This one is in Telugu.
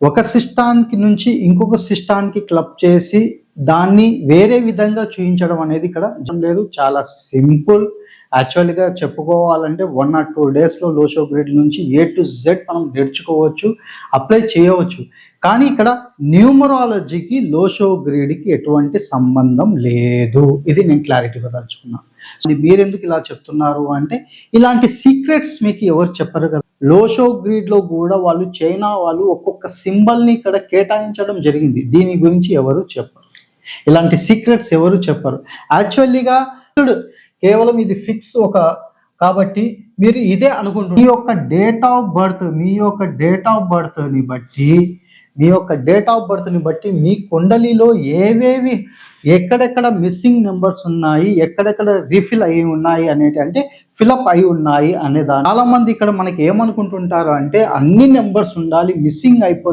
ఒక సిస్టానికి నుంచి ఇంకొక సిస్టానికి క్లబ్ చేసి దాన్ని వేరే విధంగా చూయించడం అనేది ఇక్కడ లేదు. చాలా సింపుల్. యాక్చువల్గా చెప్పుకోవాలంటే 1 or 2 డేస్లో లోషో గ్రిడ్ నుంచి A to Z మనం నేర్చుకోవచ్చు, అప్లై చేయవచ్చు. కానీ ఇక్కడ న్యూమరాలజీకి లోషో గ్రిడ్కి ఎటువంటి సంబంధం లేదు. ఇది నేను క్లారిటీగా తలుచుకున్నాను. మీరు ఎందుకు ఇలా చెప్తున్నారు అంటే, ఇలాంటి సీక్రెట్స్ మీకు ఎవరు చెప్పరు కదా. లోషో గ్రిడ్ లో కూడా వాళ్ళు చైనా వాళ్ళు ఒక్కొక్క సింబల్ ని ఇక్కడ కేటాయించడం జరిగింది. దీని గురించి ఎవరు చెప్పరు, ఇలాంటి సీక్రెట్స్ ఎవరు చెప్పరు. యాక్చువల్లీగా కేవలం ఇది ఫిక్స్ కాబట్టి మీరు ఇదే అనుకుంటున్నారు. మీ యొక్క డేట్ ఆఫ్ బర్త్ని బట్టి మీ కుండలిలో ఏవేవి ఎక్కడెక్కడ మిస్సింగ్ నెంబర్స్ ఉన్నాయి, ఎక్కడెక్కడ రీఫిల్ అయి ఉన్నాయి అనేటి, అంటే ఫిలప్ అయి ఉన్నాయి అనే దాని చాలా మంది ఇక్కడ మనకి ఏమనుకుంటుంటారు అంటే అన్ని నెంబర్స్ ఉండాలి, మిస్సింగ్ అయిపోతుంది.